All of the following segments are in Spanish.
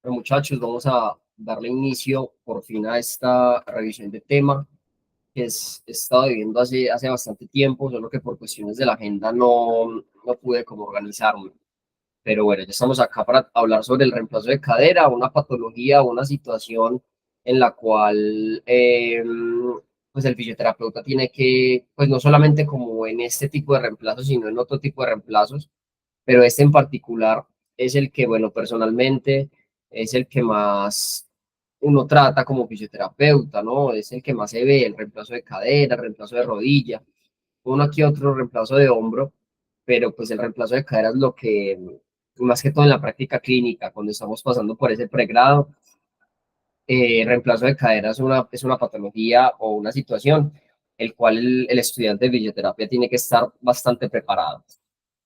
Bueno, muchachos, vamos a darle inicio por fin a esta revisión de tema que he estado viviendo hace bastante tiempo, solo que por cuestiones de la agenda no pude como organizarme. Pero bueno, ya estamos acá para hablar sobre el reemplazo de cadera, una patología, una situación en la cual pues el fisioterapeuta tiene que, pues no solamente como en este tipo de reemplazos, sino en otro tipo de reemplazos, pero este en particular es el que, bueno, personalmente es el que más uno trata como fisioterapeuta, ¿no? Es el que más se ve, el reemplazo de cadera, el reemplazo de rodilla, uno aquí otro reemplazo de hombro, pero pues el reemplazo de cadera es lo que, más que todo en la práctica clínica, cuando estamos pasando por ese pregrado, reemplazo de cadera es una patología o una situación el cual el estudiante de fisioterapia tiene que estar bastante preparado.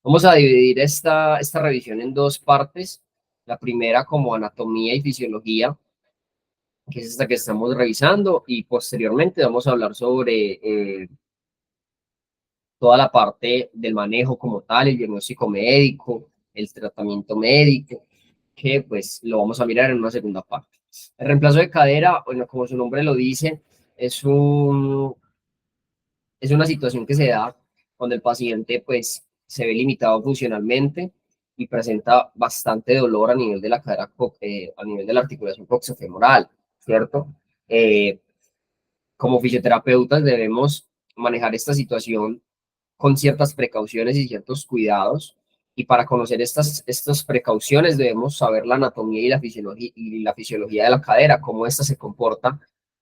Vamos a dividir esta revisión en dos partes. La primera como anatomía y fisiología, que es esta que estamos revisando, y posteriormente vamos a hablar sobre toda la parte del manejo como tal, el diagnóstico médico, el tratamiento médico, que pues lo vamos a mirar en una segunda parte. El reemplazo de cadera, bueno, como su nombre lo dice, es un, es una situación que se da cuando el paciente pues se ve limitado funcionalmente y presenta bastante dolor a nivel de la cadera, a nivel de la articulación coxofemoral, ¿cierto? Eh, Como fisioterapeutas debemos manejar esta situación con ciertas precauciones y ciertos cuidados. Y para conocer estas precauciones debemos saber la anatomía y la fisiología de la cadera, cómo ésta se comporta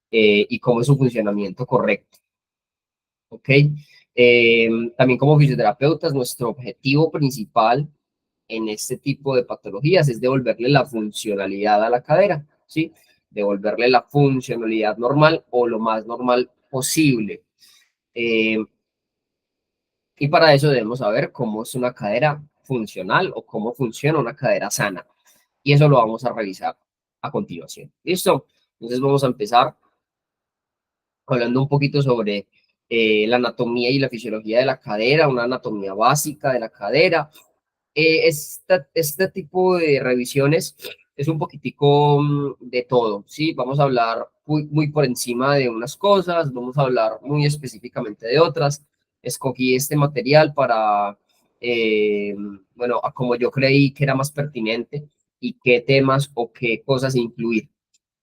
y cómo es su funcionamiento correcto. ¿Ok? También como fisioterapeutas, nuestro objetivo principal en este tipo de patologías es devolverle la funcionalidad a la cadera, ¿sí? Devolverle la funcionalidad normal o lo más normal posible. Eh, y para eso debemos saber cómo es una cadera funcional o cómo funciona una cadera sana. Y eso lo vamos a revisar a continuación. ¿Listo? Entonces vamos a empezar hablando un poquito sobre la anatomía y la fisiología de la cadera, una anatomía básica de la cadera. Este tipo de revisiones es un poquitico de todo, ¿sí? Vamos a hablar muy por encima de unas cosas, vamos a hablar muy específicamente de otras. Escogí este material para, eh, bueno, a como yo creí que era más pertinente y qué temas o qué cosas incluir.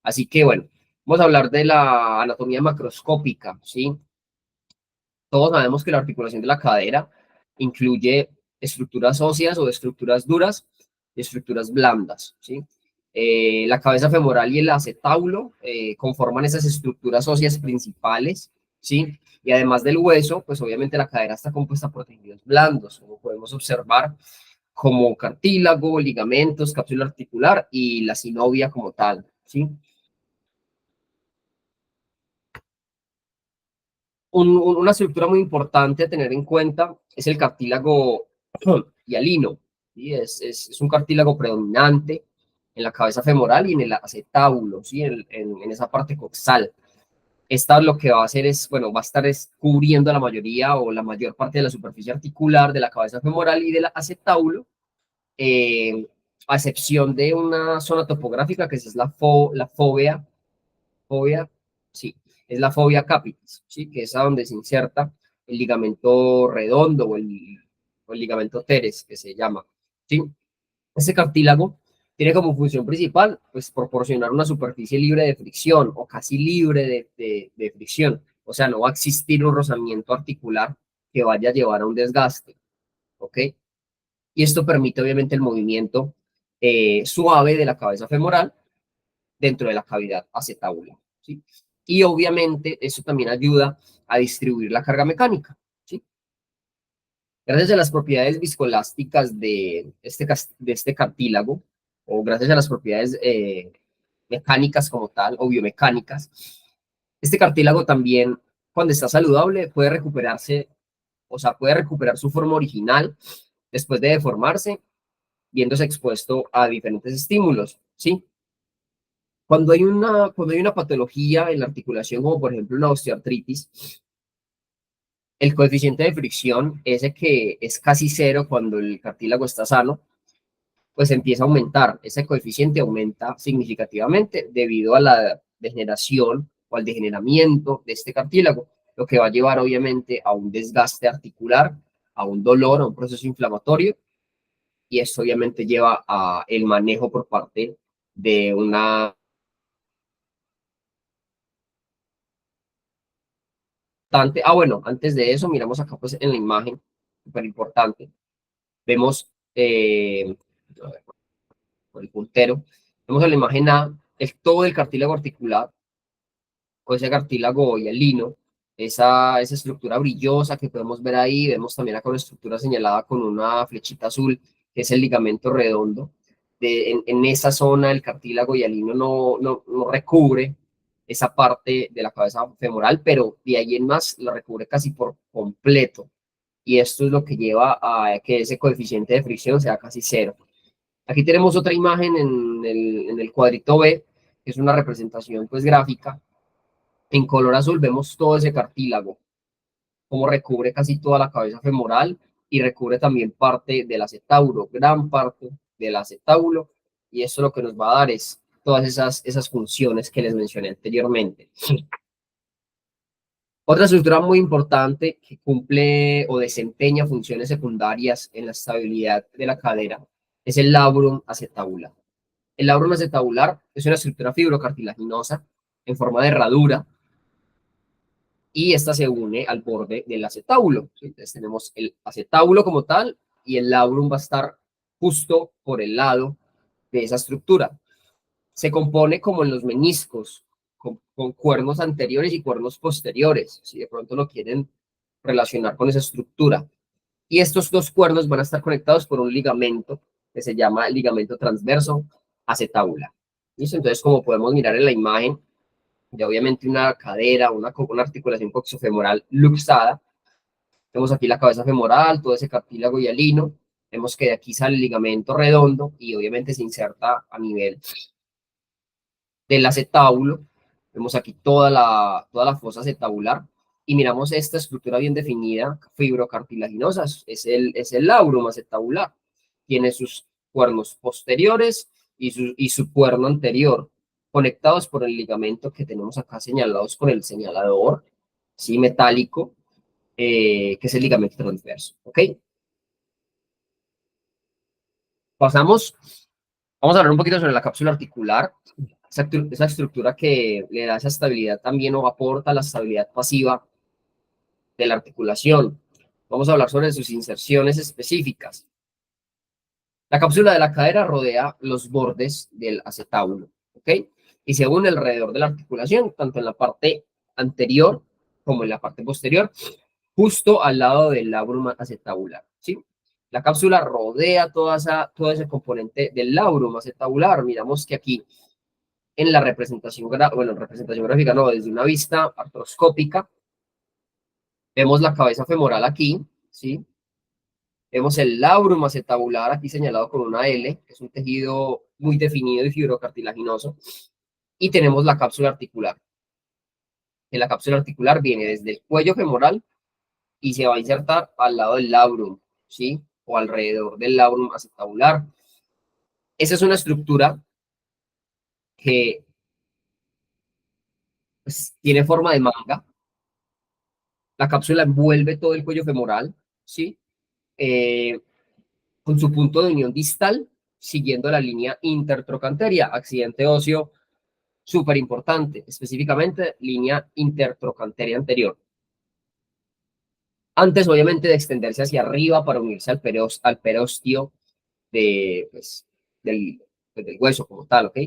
Así que, bueno, vamos a hablar de la anatomía macroscópica, ¿sí? Todos sabemos que la articulación de la cadera incluye estructuras óseas o estructuras duras y estructuras blandas, ¿sí? La cabeza femoral y el acetábulo conforman esas estructuras óseas principales, ¿sí? Y además del hueso, pues obviamente la cadera está compuesta por tejidos blandos, como podemos observar, como cartílago, ligamentos, cápsula articular y la sinovia como tal, ¿sí? Una estructura muy importante a tener en cuenta es el cartílago hialino. ¿Sí? Es un cartílago predominante en la cabeza femoral y en el acetábulo, ¿sí? En esa parte coxal. Esta lo que va a hacer es, bueno, va a estar cubriendo la mayoría o la mayor parte de la superficie articular de la cabeza femoral y del acetábulo, eh, a excepción de una zona topográfica que es la fobia, sí, es la fobia capitis, sí, que es a donde se inserta el ligamento redondo o el ligamento teres, que se llama, sí. Este cartílago tiene como función principal, pues, proporcionar una superficie libre de fricción o casi libre de fricción. O sea, no va a existir un rozamiento articular que vaya a llevar a un desgaste, ¿ok? Y esto permite, obviamente, el movimiento suave de la cabeza femoral dentro de la cavidad acetábular, ¿sí? Y obviamente eso también ayuda a distribuir la carga mecánica, ¿sí? Gracias a las propiedades viscoelásticas de este cartílago, o gracias a las propiedades mecánicas como tal, o biomecánicas, este cartílago también, cuando está saludable, puede recuperarse, o sea, puede recuperar su forma original después de deformarse, viéndose expuesto a diferentes estímulos, ¿sí? Cuando hay una patología en la articulación, como por ejemplo una osteoartritis, el coeficiente de fricción, ese que es casi cero cuando el cartílago está sano, pues empieza a aumentar. Ese coeficiente aumenta significativamente debido a la degeneración o al degeneramiento de este cartílago, lo que va a llevar obviamente a un desgaste articular, a un dolor, a un proceso inflamatorio, y esto obviamente lleva a el manejo por parte de una... bueno, antes de eso, miramos acá pues en la imagen, súper importante, vemos por el puntero, vemos en la imagen A todo el cartílago articular, o ese cartílago hialino, esa estructura brillosa que podemos ver ahí, vemos también acá una estructura señalada con una flechita azul, que es el ligamento redondo. En esa zona el cartílago hialino no recubre esa parte de la cabeza femoral, pero de ahí en más la recubre casi por completo. Y esto es lo que lleva a que ese coeficiente de fricción sea casi cero. Aquí tenemos otra imagen en el cuadrito B, que es una representación pues gráfica. En color azul vemos todo ese cartílago, como recubre casi toda la cabeza femoral y recubre también parte del acetábulo, gran parte del acetábulo, y eso lo que nos va a dar es todas esas funciones que les mencioné anteriormente. Otra estructura muy importante que cumple o desempeña funciones secundarias en la estabilidad de la cadera es el labrum acetabular. El labrum acetabular es una estructura fibrocartilaginosa en forma de herradura y esta se une al borde del acetábulo. Entonces tenemos el acetábulo como tal y el labrum va a estar justo por el lado de esa estructura. Se compone como en los meniscos, con cuernos anteriores y cuernos posteriores, si de pronto lo quieren relacionar con esa estructura. Y estos dos cuernos van a estar conectados por un ligamento que se llama ligamento transverso acetábulo. ¿Listo? Entonces, como podemos mirar en la imagen, de obviamente una cadera, una articulación coxofemoral luxada. Vemos aquí la cabeza femoral, todo ese cartílago hialino. Vemos que de aquí sale el ligamento redondo y obviamente se inserta a nivel del acetábulo. Vemos aquí toda la fosa acetabular y miramos esta estructura bien definida, fibrocartilaginosa, es el labrum acetabular. Tiene sus cuernos posteriores y su cuerno anterior, conectados por el ligamento que tenemos acá señalados con el señalador, ¿sí? Metálico, que es el ligamento transverso, ¿ok? Pasamos, vamos a hablar un poquito sobre la cápsula articular, esa estructura que le da esa estabilidad también o aporta la estabilidad pasiva de la articulación. Vamos a hablar sobre sus inserciones específicas. La cápsula de la cadera rodea los bordes del acetábulo, ¿ok? Y se une alrededor de la articulación, tanto en la parte anterior como en la parte posterior, justo al lado del labrum acetabular, ¿sí? La cápsula rodea todo ese componente del labrum acetabular. Miramos que aquí en la representación, representación gráfica no, desde una vista artroscópica, vemos la cabeza femoral aquí, ¿sí? Vemos el labrum acetabular aquí señalado con una L, que es un tejido muy definido y fibrocartilaginoso. Y tenemos la cápsula articular. Que la cápsula articular viene desde el cuello femoral y se va a insertar al lado del labrum, ¿sí? O alrededor del labrum acetabular. Esa es una estructura que pues, tiene forma de manga. La cápsula envuelve todo el cuello femoral, ¿sí? Eh, con su punto de unión distal, siguiendo la línea intertrocanteria, accidente óseo súper importante, específicamente línea intertrocanteria anterior. Antes, obviamente, de extenderse hacia arriba para unirse al perósteo de, pues, del hueso como tal, ¿ok?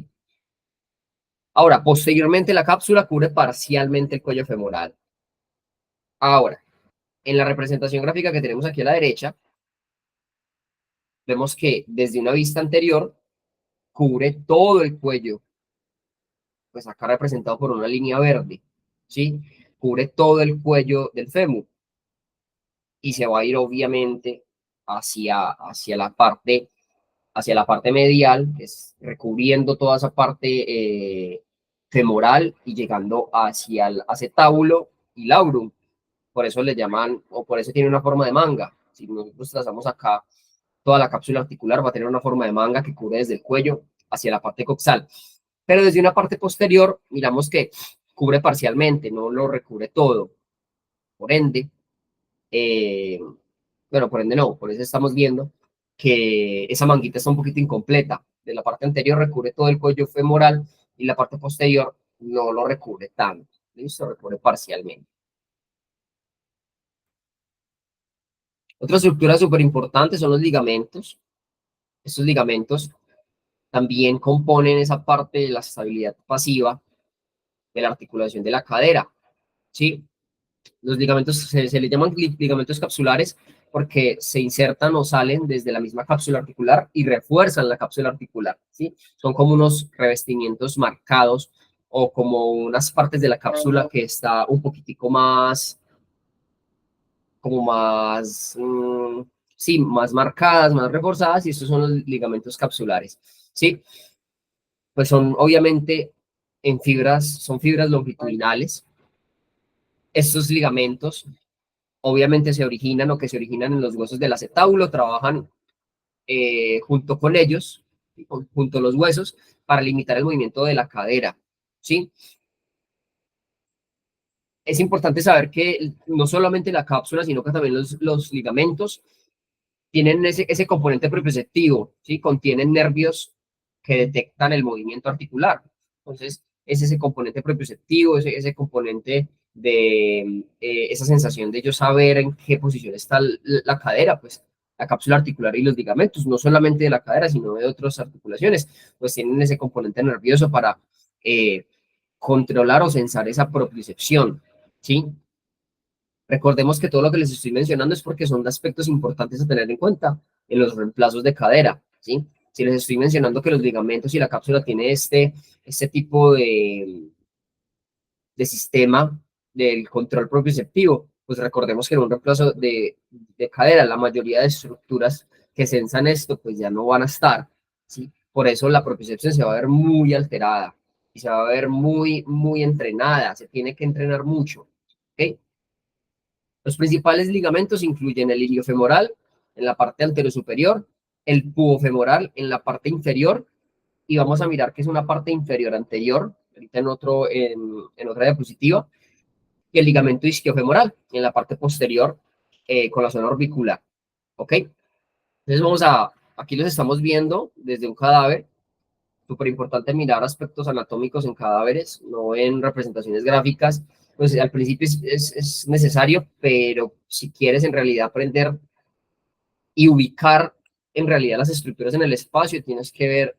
Ahora, posteriormente la cápsula cubre parcialmente el cuello femoral. Ahora, en la representación gráfica que tenemos aquí a la derecha, vemos que desde una vista anterior cubre todo el cuello, pues acá representado por una línea verde, ¿sí? Cubre todo el cuello del fémur y se va a ir obviamente hacia la parte medial, que es recubriendo toda esa parte femoral y llegando hacia el acetábulo y labrum. Por eso le llaman, o por eso tiene una forma de manga. Si nosotros trazamos acá toda la cápsula articular va a tener una forma de manga que cubre desde el cuello hacia la parte coxal. Pero desde una parte posterior, miramos que cubre parcialmente, no lo recubre todo. Por ende, eh, bueno, por ende no, por eso estamos viendo que esa manguita está un poquito incompleta. De la parte anterior recubre todo el cuello femoral y la parte posterior no lo recubre tanto. ¿Listo? Recubre parcialmente. Otra estructura súper importante son los ligamentos. Estos ligamentos también componen esa parte de la estabilidad pasiva de la articulación de la cadera, ¿sí? Los ligamentos se le llaman ligamentos capsulares porque se insertan o salen desde la misma cápsula articular y refuerzan la cápsula articular, ¿sí? Son como unos revestimientos marcados o como unas partes de la cápsula que está un poquitico más, como más, sí, más marcadas, más reforzadas, y estos son los ligamentos capsulares, ¿sí? Pues son obviamente en fibras, son fibras longitudinales. Estos ligamentos obviamente se originan o que se originan en los huesos del acetábulo, trabajan junto con ellos, junto a los huesos, para limitar el movimiento de la cadera, ¿sí? Es importante saber que no solamente la cápsula, sino que también los ligamentos tienen ese componente propioceptivo, ¿sí? Contienen nervios que detectan el movimiento articular. Entonces, es ese componente propioceptivo, ese componente de esa sensación de yo saber en qué posición está la cadera, pues la cápsula articular y los ligamentos, no solamente de la cadera, sino de otras articulaciones, pues tienen ese componente nervioso para controlar o sensar esa propiocepción, ¿sí? Recordemos que todo lo que les estoy mencionando es porque son aspectos importantes a tener en cuenta en los reemplazos de cadera, ¿sí? Si les estoy mencionando que los ligamentos y la cápsula tiene este tipo de sistema del control propioceptivo, pues recordemos que en un reemplazo de cadera, la mayoría de estructuras que sensan esto, pues ya no van a estar, ¿sí? Por eso la propiocepción se va a ver muy alterada y se va a ver muy entrenada, se tiene que entrenar mucho, ¿ok? Los principales ligamentos incluyen el iliofemoral en la parte anterosuperior, el pubofemoral en la parte inferior, y vamos a mirar que es una parte inferior anterior, ahorita en otra diapositiva, y el ligamento isquiofemoral en la parte posterior con la zona orbicular. ¿Ok? Entonces aquí los estamos viendo desde un cadáver. Súper importante mirar aspectos anatómicos en cadáveres, no en representaciones gráficas. Pues al principio es necesario, pero si quieres en realidad aprender y ubicar en realidad las estructuras en el espacio, tienes que ver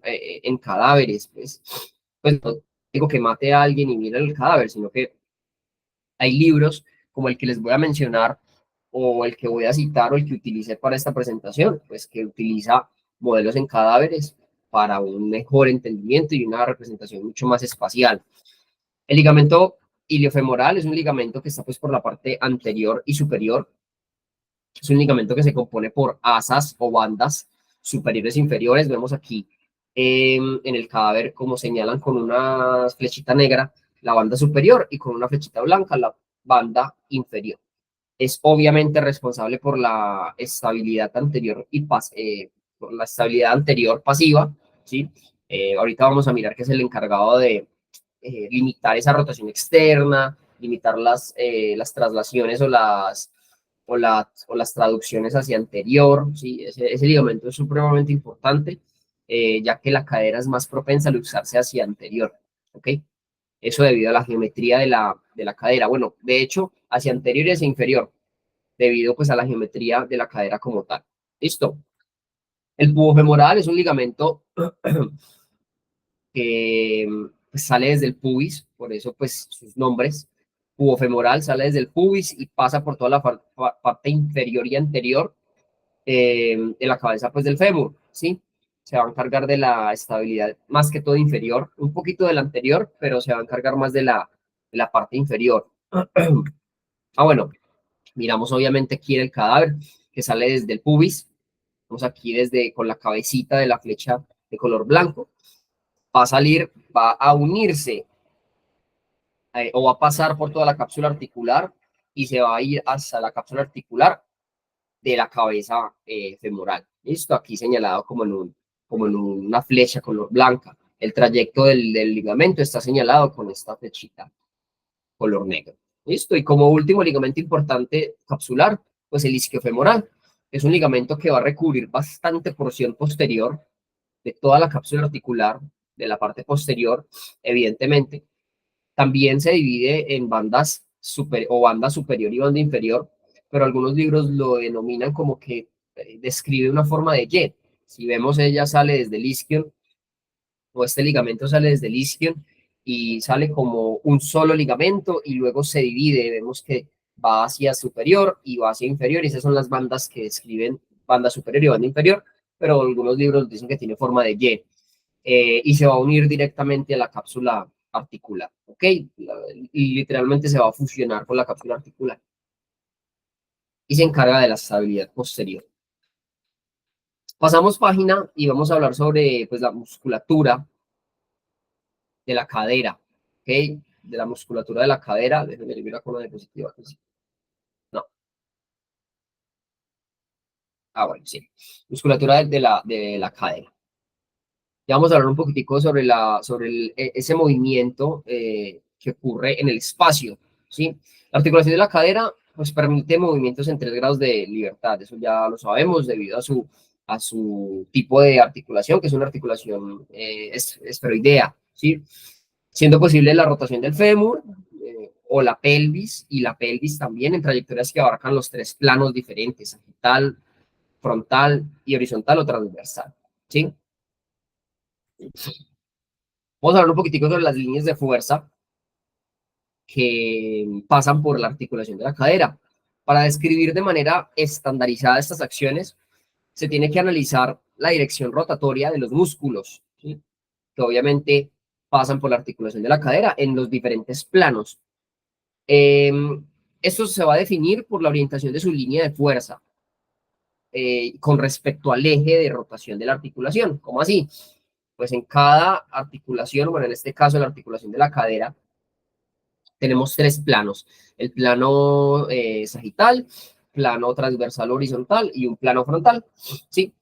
en cadáveres. Pues no digo que mate a alguien y mire el cadáver, sino que hay libros como el que les voy a mencionar o el que voy a citar o el que utilicé para esta presentación, pues que utiliza modelos en cadáveres para un mejor entendimiento y una representación mucho más espacial. El ligamento iliofemoral es un ligamento que está pues por la parte anterior y superior. Es un ligamento que se compone por asas o bandas superiores e inferiores. Vemos aquí en el cadáver como señalan con una flechita negra la banda superior y con una flechita blanca la banda inferior. Es obviamente responsable por la estabilidad anterior y por la estabilidad anterior pasiva, ¿sí? Ahorita vamos a mirar que es el encargado de limitar esa rotación externa, limitar las traslaciones o las traducciones hacia anterior, ¿sí? Ese ligamento es supremamente importante, ya que la cadera es más propensa a luxarse hacia anterior, ¿ok? Eso debido a la geometría de la cadera. Bueno, de hecho, hacia anterior y hacia inferior, debido pues a la geometría de la cadera como tal. ¿Listo? El pubofemoral es un ligamento que pues, sale desde el pubis, por eso pues sus nombres. Pubofemoral sale desde el pubis y pasa por toda la parte inferior y anterior de la cabeza pues del fémur, ¿sí? Se va a encargar de la estabilidad más que todo inferior, un poquito del anterior, pero se va a encargar más de la parte inferior. Bueno, miramos obviamente aquí el cadáver que sale desde el pubis. Vamos aquí desde con la cabecita de la flecha de color blanco. Va a salir, va a unirse o va a pasar por toda la cápsula articular y se va a ir hasta la cápsula articular de la cabeza femoral. Listo, aquí señalado como en una flecha color blanca. El trayecto del ligamento está señalado con esta flechita color negro. Listo, y como último ligamento importante capsular, pues el isquiofemoral. Es un ligamento que va a recubrir bastante porción posterior de toda la cápsula articular, de la parte posterior, evidentemente. También se divide en bandas o banda superior y banda inferior, pero algunos libros lo denominan como que describe una forma de Y. Si vemos, ella sale desde el isquion, o este ligamento sale desde el isquion y sale como un solo ligamento y luego se divide. Vemos que va hacia superior y va hacia inferior, y esas son las bandas que describen banda superior y banda inferior, pero algunos libros dicen que tiene forma de Y. Y se va a unir directamente a la cápsula articular, ¿ok? Y literalmente se va a fusionar con la cápsula articular y se encarga de la estabilidad posterior. Pasamos página y vamos a hablar sobre pues, la musculatura de la cadera, ¿ok? De la musculatura de la cadera. Déjenme eliminar con una diapositiva. No. Ah, bueno, sí. Musculatura de la cadera. Ya vamos a hablar un poquitico sobre, ese movimiento que ocurre en el espacio, ¿sí? La articulación de la cadera pues, permite movimientos en 3 grados de libertad. Eso ya lo sabemos debido a su tipo de articulación, que es una articulación esferoidea, ¿sí? Siendo posible la rotación del fémur o la pelvis, y la pelvis también en trayectorias que abarcan los 3 planos diferentes, sagital, frontal y horizontal o transversal, ¿sí? Vamos a hablar un poquitico sobre las líneas de fuerza que pasan por la articulación de la cadera. Para describir de manera estandarizada estas acciones, se tiene que analizar la dirección rotatoria de los músculos, ¿sí? Que obviamente pasan por la articulación de la cadera en los diferentes planos. Esto se va a definir por la orientación de su línea de fuerza con respecto al eje de rotación de la articulación. ¿Cómo así? Pues en cada articulación, bueno, en este caso la articulación de la cadera, tenemos 3 planos: el plano sagital, plano transversal horizontal y un plano frontal, ¿sí?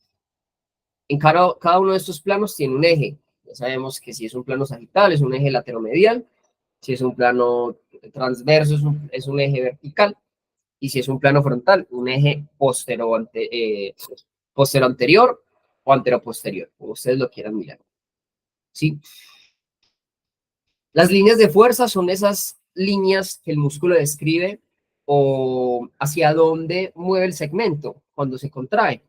En cada uno de estos planos tiene un eje. Ya sabemos que si es un plano sagital es un eje lateromedial, si es un plano transverso es un eje vertical, y si es un plano frontal, un eje postero anterior o antero posterior, como ustedes lo quieran mirar, ¿sí? Las líneas de fuerza son esas líneas que el músculo describe o hacia dónde mueve el segmento cuando se contrae.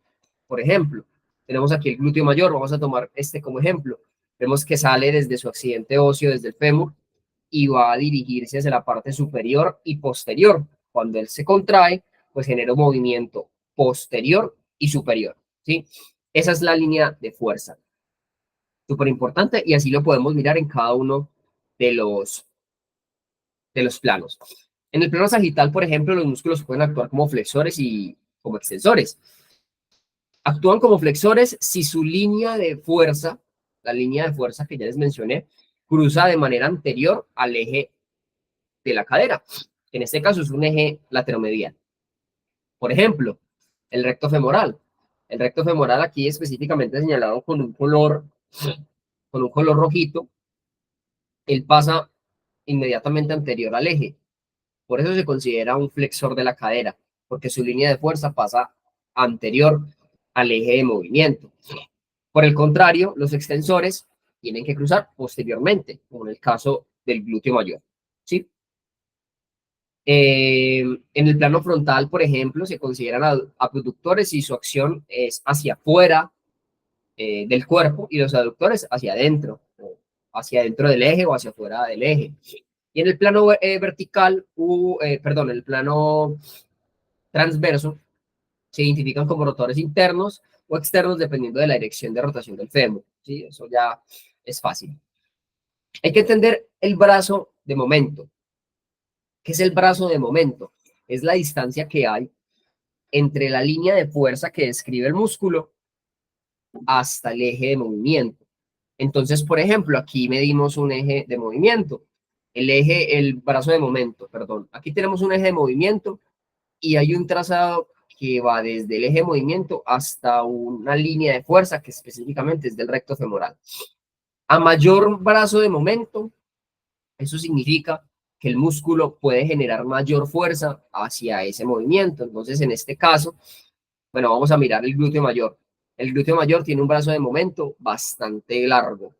Por ejemplo, tenemos aquí el glúteo mayor, vamos a tomar este como ejemplo. Vemos que sale desde su accidente óseo, desde el fémur, y va a dirigirse hacia la parte superior y posterior. Cuando él se contrae, pues genera un movimiento posterior y superior, ¿sí? Esa es la línea de fuerza. Súper importante, y así lo podemos mirar en cada uno de los planos. En el plano sagital, por ejemplo, los músculos pueden actuar como flexores y como extensores. Actúan como flexores si su línea de fuerza, la línea de fuerza que ya les mencioné, cruza de manera anterior al eje de la cadera. En este caso es un eje lateromedial. Por ejemplo, el recto femoral. El recto femoral aquí específicamente señalado con un color rojito. Él pasa inmediatamente anterior al eje. Por eso se considera un flexor de la cadera, porque su línea de fuerza pasa anterior al eje de movimiento. Por el contrario, los extensores tienen que cruzar posteriormente, como en el caso del glúteo mayor, ¿sí? En el plano frontal, por ejemplo, se consideran abductores y su acción es hacia afuera del cuerpo, y los aductores hacia adentro del eje o hacia afuera del eje. Y en el plano vertical, perdón, en el plano transverso, se identifican como rotores internos o externos dependiendo de la dirección de rotación del fémur, ¿sí? Eso ya es fácil. Hay que entender el brazo de momento. ¿Qué es el brazo de momento? Es la distancia que hay entre la línea de fuerza que describe el músculo hasta el eje de movimiento. Entonces, por ejemplo, aquí medimos un eje de movimiento, el brazo de momento, perdón. Aquí tenemos un eje de movimiento y hay un trazado que va desde el eje de movimiento hasta una línea de fuerza que específicamente es del recto femoral. A mayor brazo de momento, eso significa que el músculo puede generar mayor fuerza hacia ese movimiento. Entonces, en este caso, bueno, vamos a mirar el glúteo mayor. El glúteo mayor tiene un brazo de momento bastante largo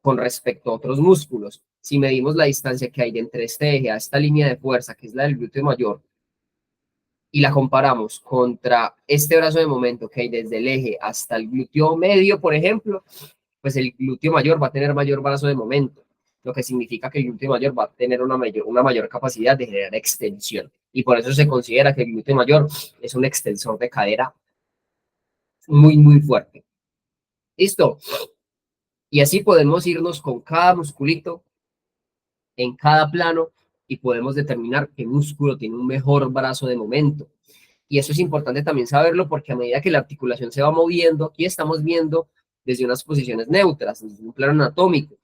con respecto a otros músculos. Si medimos la distancia que hay de entre este eje a esta línea de fuerza, que es la del glúteo mayor, y la comparamos contra este brazo de momento que hay desde el eje hasta el glúteo medio, por ejemplo, pues el glúteo mayor va a tener mayor brazo de momento, lo que significa que el glúteo mayor va a tener una mayor capacidad de generar extensión. Y por eso se considera que el glúteo mayor es un extensor de cadera muy, muy fuerte. ¿Listo? Y así podemos irnos con cada musculito en cada plano y podemos determinar qué músculo tiene un mejor brazo de momento. Y eso es importante también saberlo porque a medida que la articulación se va moviendo, aquí estamos viendo desde unas posiciones neutras, desde un plano anatómico.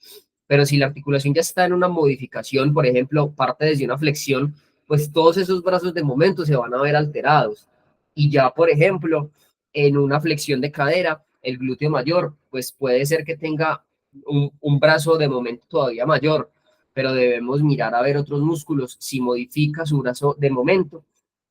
Pero si la articulación ya está en una modificación, por ejemplo, parte desde una flexión, pues todos esos brazos de momento se van a ver alterados. Y ya, por ejemplo, en una flexión de cadera, el glúteo mayor, pues puede ser que tenga un brazo de momento todavía mayor, pero debemos mirar a ver otros músculos si modifica su brazo de momento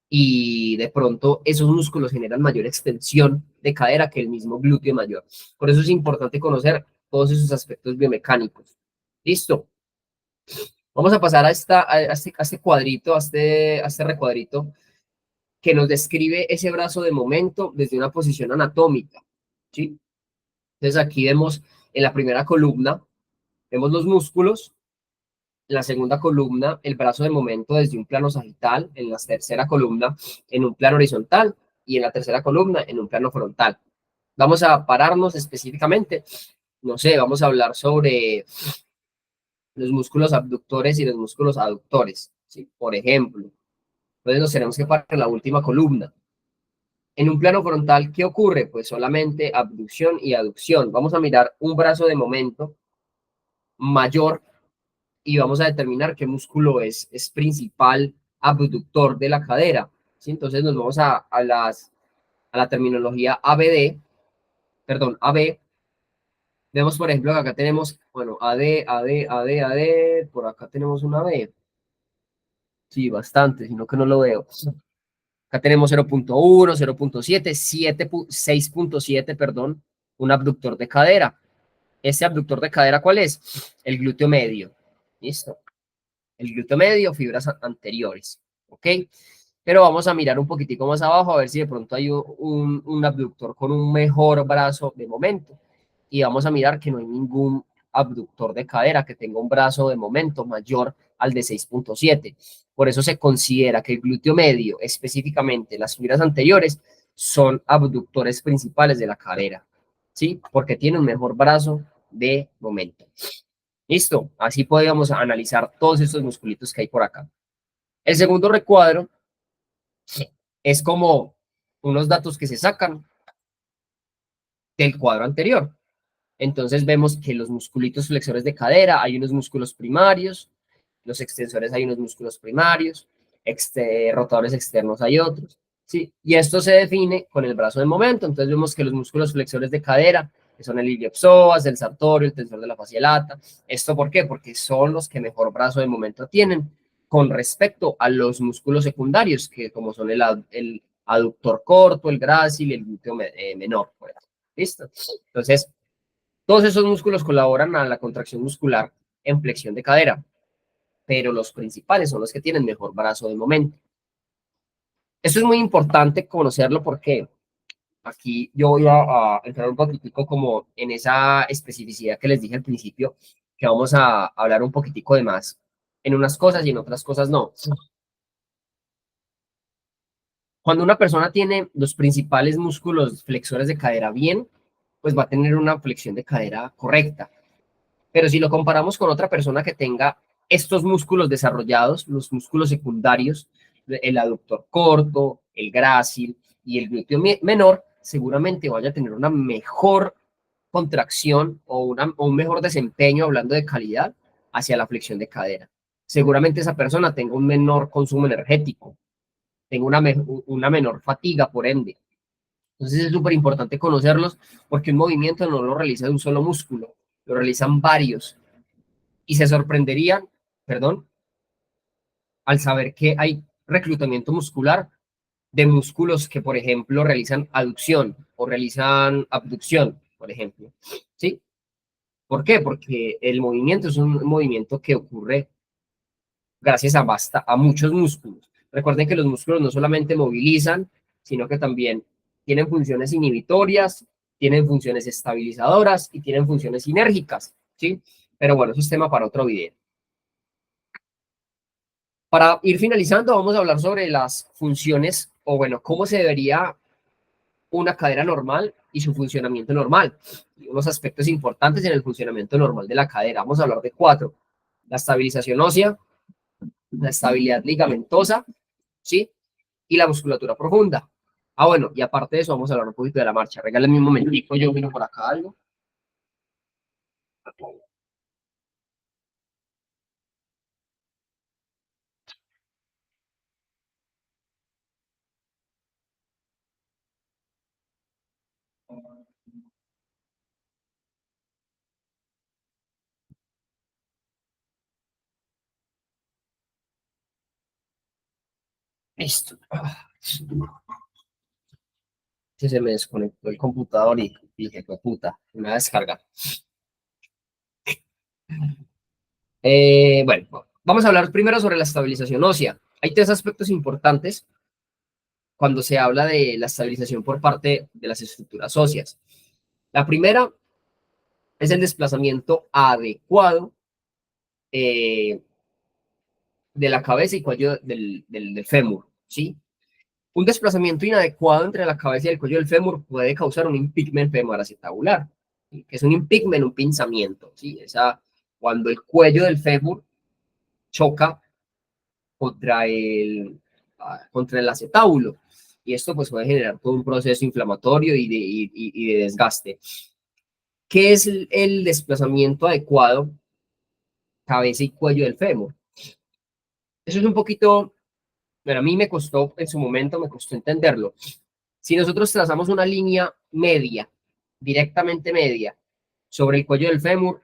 y de pronto esos músculos generan mayor extensión de cadera que el mismo glúteo mayor. Por eso es importante conocer todos esos aspectos biomecánicos. Listo. Vamos a pasar a este cuadrito, a este recuadrito que nos describe ese brazo de momento desde una posición anatómica. ¿Sí? Entonces aquí vemos en la primera columna, vemos los músculos. En la segunda columna, el brazo de momento desde un plano sagital. En la tercera columna, en un plano horizontal. Y en la tercera columna, en un plano frontal. Vamos a pararnos específicamente. No sé, vamos a hablar sobre los músculos abductores y los músculos aductores, ¿sí? Por ejemplo. Entonces nos tenemos que parar en la última columna. En un plano frontal, ¿qué ocurre? Pues solamente abducción y aducción. Vamos a mirar un brazo de momento mayor y vamos a determinar qué músculo es principal abductor de la cadera. ¿Sí? Entonces nos vamos a la terminología ABD, perdón, AB. Vemos, por ejemplo, que acá tenemos, bueno, AD, AD, AD, AD, por acá tenemos una B. Sí, bastante, sino que no lo veo. Acá tenemos 0.1, 0.7, 6.7, perdón, un abductor de cadera. ¿Este abductor de cadera cuál es? El glúteo medio. ¿Listo? El glúteo medio, fibras anteriores. ¿Ok? Pero vamos a mirar un poquitico más abajo a ver si de pronto hay un abductor con un mejor brazo de momento. Y vamos a mirar que no hay ningún abductor de cadera que tenga un brazo de momento mayor al de 6.7. Por eso se considera que el glúteo medio, específicamente las fibras anteriores, son abductores principales de la cadera, ¿sí? Porque tiene un mejor brazo de momento. Listo, así podríamos analizar todos estos musculitos que hay por acá. El segundo recuadro es como unos datos que se sacan del cuadro anterior. Entonces vemos que los musculitos flexores de cadera, hay unos músculos primarios, los extensores hay unos músculos primarios, rotadores externos hay otros, ¿sí? Y esto se define con el brazo de momento. Entonces vemos que los músculos flexores de cadera, que son el iliopsoas, el sartorio, el tensor de la fascia lata. ¿Esto por qué? Porque son los que mejor brazo de momento tienen con respecto a los músculos secundarios, que como son el aductor corto, el grácil y el glúteo menor. ¿Listo? Entonces, todos esos músculos colaboran a la contracción muscular en flexión de cadera, pero los principales son los que tienen mejor brazo de momento. Esto es muy importante conocerlo porque aquí yo voy a entrar un poquitico como en esa especificidad que les dije al principio, que vamos a hablar un poquitico de más en unas cosas y en otras cosas no. Cuando una persona tiene los principales músculos flexores de cadera bien, pues va a tener una flexión de cadera correcta. Pero si lo comparamos con otra persona que tenga estos músculos desarrollados, los músculos secundarios, el aductor corto, el grácil y el glúteo menor, seguramente vaya a tener una mejor contracción o un mejor desempeño, hablando de calidad, hacia la flexión de cadera. Seguramente esa persona tenga un menor consumo energético, tenga una menor fatiga, por ende. Entonces es súper importante conocerlos porque un movimiento no lo realiza de un solo músculo, lo realizan varios y se sorprenderían, perdón, al saber que hay reclutamiento muscular de músculos que, por ejemplo, realizan aducción o realizan abducción, por ejemplo. ¿Sí? ¿Por qué? Porque el movimiento es un movimiento que ocurre gracias a muchos músculos. Recuerden que los músculos no solamente movilizan, sino que también tienen funciones inhibitorias, tienen funciones estabilizadoras y tienen funciones sinérgicas, ¿sí? Pero bueno, eso es tema para otro video. Para ir finalizando, vamos a hablar sobre las funciones, o bueno, cómo se debería una cadera normal y su funcionamiento normal. Y unos aspectos importantes en el funcionamiento normal de la cadera. Vamos a hablar de 4. La estabilización ósea, la estabilidad ligamentosa, ¿sí? Y la musculatura profunda. Ah, bueno, y aparte de eso, vamos a hablar un poquito de la marcha. Regálame un momentico, yo miro por acá algo. Esto. Se me desconectó el computador y dije, pues puta, me va a descargar. Bueno, vamos a hablar primero sobre la estabilización ósea. Hay 3 aspectos importantes cuando se habla de la estabilización por parte de las estructuras óseas. La primera es el desplazamiento adecuado eh, de la cabeza y cuello del fémur, ¿sí? Un desplazamiento inadecuado entre la cabeza y el cuello del fémur puede causar un impingement femoroacetabular, ¿sí? Que es un impingement, un pinzamiento, ¿sí? Cuando el cuello del fémur choca contra contra el acetábulo. Y esto pues puede generar todo un proceso inflamatorio y de desgaste. ¿Qué es el desplazamiento adecuado cabeza y cuello del fémur? Eso es un poquito, pero a mí me costó, en su momento me costó entenderlo. Si nosotros trazamos una línea media, directamente media, sobre el cuello del fémur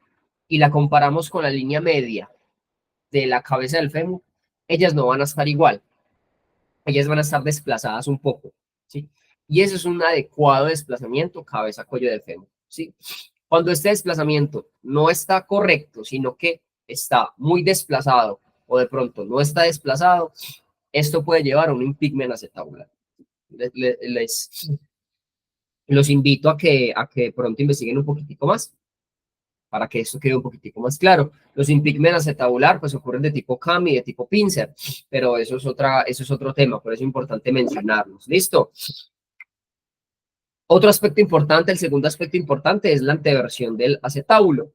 y la comparamos con la línea media de la cabeza del fémur, ellas no van a estar igual, ellas van a estar desplazadas un poco, ¿sí? Y eso es un adecuado desplazamiento cabeza-cuello del fémur, ¿sí? Cuando este desplazamiento no está correcto, sino que está muy desplazado o de pronto no está desplazado, esto puede llevar a un impingement acetabular. Los invito a que pronto investiguen un poquitico más para que esto quede un poquitico más claro. Los impingement acetabular pues ocurren de tipo CAM y de tipo pincer, pero eso es otro tema, por eso es importante mencionarlos. ¿Listo? Otro aspecto importante, el segundo aspecto importante es la anteversión del acetábulo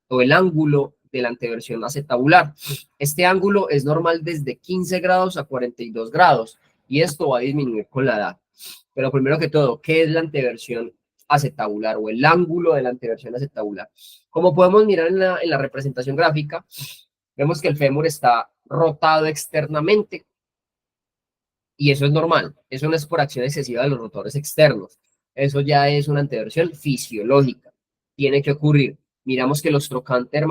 o el ángulo de la anteversión acetabular. Este ángulo es normal desde 15 grados a 42 grados y esto va a disminuir con la edad. Pero primero que todo, ¿qué es la anteversión acetabular o el ángulo de la anteversión acetabular? Como podemos mirar en la representación gráfica, vemos que el fémur está rotado externamente y eso es normal. Eso no es por acción excesiva de los rotores externos. Eso ya es una anteversión fisiológica. Tiene que ocurrir. Miramos que el trocánter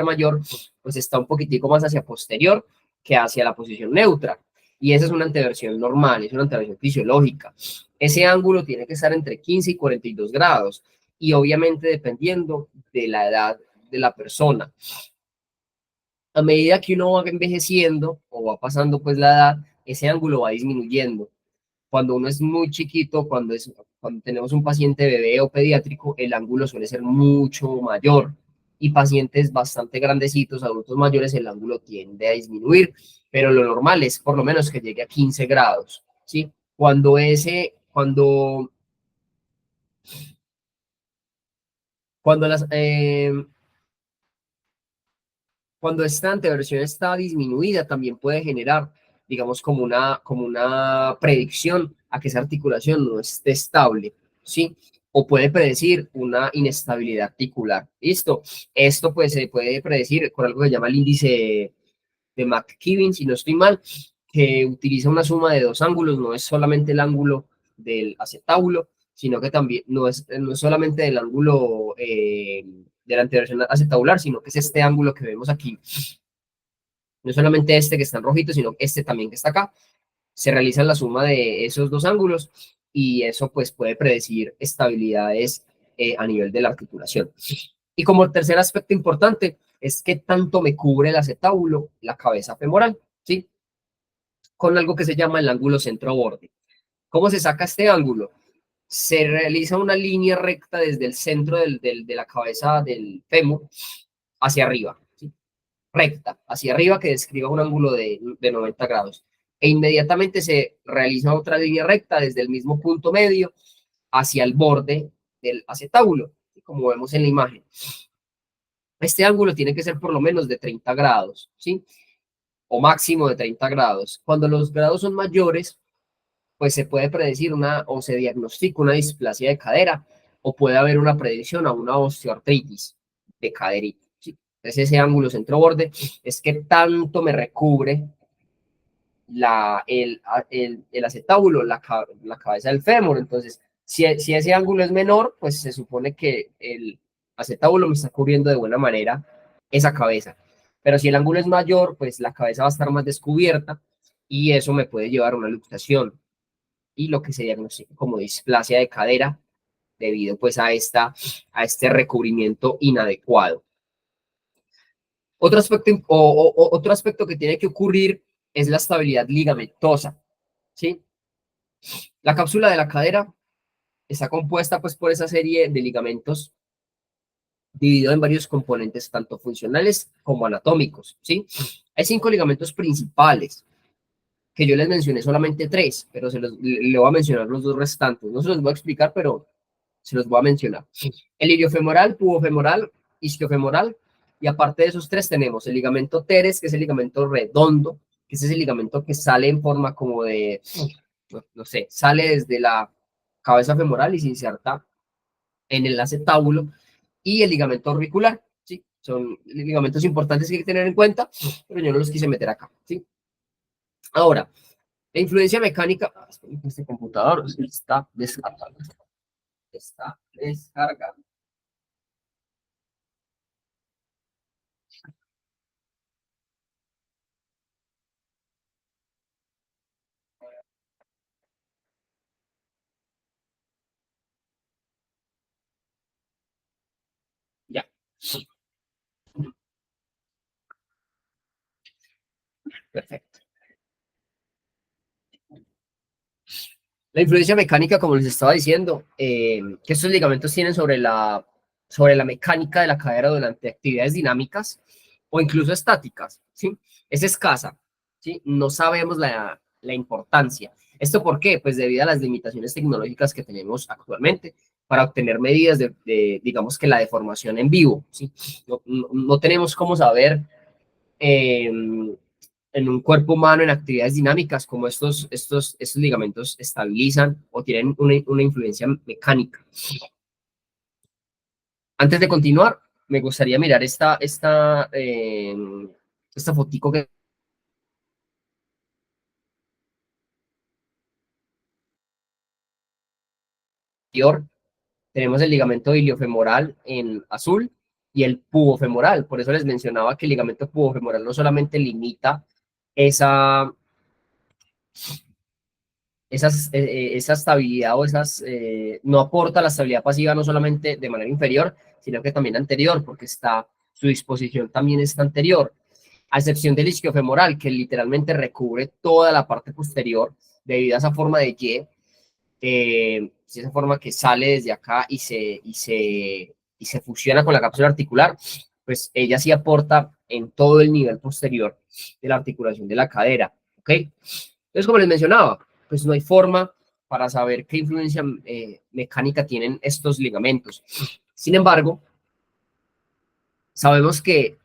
mayor, pues está un poquitico más hacia posterior que hacia la posición neutra. Y esa es una anteversión normal, es una anteversión fisiológica. Ese ángulo tiene que estar entre 15 y 42 grados y obviamente dependiendo de la edad de la persona. A medida que uno va envejeciendo o va pasando pues la edad, ese ángulo va disminuyendo. Cuando uno es muy chiquito, cuando tenemos un paciente bebé o pediátrico, el ángulo suele ser mucho mayor. Y pacientes bastante grandecitos, adultos mayores, el ángulo tiende a disminuir, pero lo normal es por lo menos que llegue a 15 grados, ¿sí? Cuando ese, cuando las, cuando esta anteversión está disminuida, también puede generar, digamos, como una predicción a que esa articulación no esté estable, ¿sí? O puede predecir una inestabilidad articular. ¿Listo? Esto pues se puede predecir con algo que se llama el índice de McKibben, si no estoy mal, que utiliza una suma de dos ángulos, no es solamente el ángulo del acetábulo, sino que también no es solamente el ángulo de la anteversión acetabular, sino que es este ángulo que vemos aquí. No es solamente este que está en rojito, sino este también que está acá. Se realiza la suma de esos dos ángulos y eso pues puede predecir estabilidades a nivel de la articulación. Y como tercer aspecto importante es qué tanto me cubre el acetábulo, la cabeza femoral, ¿sí? Con algo que se llama el ángulo centro-borde. ¿Cómo se saca este ángulo? Se realiza una línea recta desde el centro de la cabeza del fémur hacia arriba, ¿sí? Recta, hacia arriba que describa un ángulo de 90 grados. E inmediatamente se realiza otra línea recta desde el mismo punto medio hacia el borde del acetábulo, ¿sí? Como vemos en la imagen. Este ángulo tiene que ser por lo menos de 30 grados, ¿sí? O máximo de 30 grados. Cuando los grados son mayores, pues se puede predecir o se diagnostica una displasia de cadera o puede haber una predicción a una osteoartritis de caderita, ¿sí? Entonces ese ángulo centro-borde es que tanto me recubre el acetábulo, la cabeza del fémur. Entonces, si ese ángulo es menor, pues se supone que el acetábulo me está cubriendo de buena manera esa cabeza. Pero si el ángulo es mayor, pues la cabeza va a estar más descubierta y eso me puede llevar a una luxación y lo que se diagnostica como displasia de cadera debido pues a este recubrimiento inadecuado. Otro aspecto que tiene que ocurrir es la estabilidad ligamentosa, ¿sí? La cápsula de la cadera está compuesta pues por esa serie de ligamentos dividido en varios componentes, tanto funcionales como anatómicos, ¿sí? Hay 5 ligamentos principales, que yo les mencioné solamente 3, pero le voy a mencionar los 2 restantes. No se los voy a explicar, pero se los voy a mencionar. El iliofemoral, pubofemoral, isquiofemoral, y aparte de esos 3 tenemos el ligamento teres, que es el ligamento redondo, que es ese ligamento que sale en forma como de, no sé, sale desde la cabeza femoral y se inserta en el acetábulo, y el ligamento auricular, ¿sí? Son ligamentos importantes que hay que tener en cuenta, pero yo no los quise meter acá, ¿sí? Ahora, la influencia mecánica, este computador está descargando, está descargando. Ya, perfecto. La influencia mecánica, como les estaba diciendo, que estos ligamentos tienen sobre la mecánica de la cadera durante actividades dinámicas o incluso estáticas, ¿sí? Es escasa, ¿sí? No sabemos la importancia. ¿Esto por qué? Pues debido a las limitaciones tecnológicas que tenemos actualmente para obtener medidas digamos que la deformación en vivo, ¿sí? No tenemos cómo saber eh, en un cuerpo humano en actividades dinámicas como estos ligamentos estabilizan o tienen una influencia mecánica. Antes de continuar, me gustaría mirar esta fotico que tenemos el ligamento iliofemoral en azul y el pubofemoral. Por eso les mencionaba que el ligamento pubofemoral no solamente limita esa, esa estabilidad o no aporta la estabilidad pasiva no solamente de manera inferior, sino que también anterior, porque su disposición también está anterior, a excepción del isquiofemoral, que literalmente recubre toda la parte posterior debido a esa forma de Y, esa forma que sale desde acá y se fusiona con la cápsula articular, pues ella sí aporta en todo el nivel posterior de la articulación de la cadera, ¿ok? Entonces, como les mencionaba, pues no hay forma para saber qué influencia mecánica tienen estos ligamentos. Sin embargo, sabemos que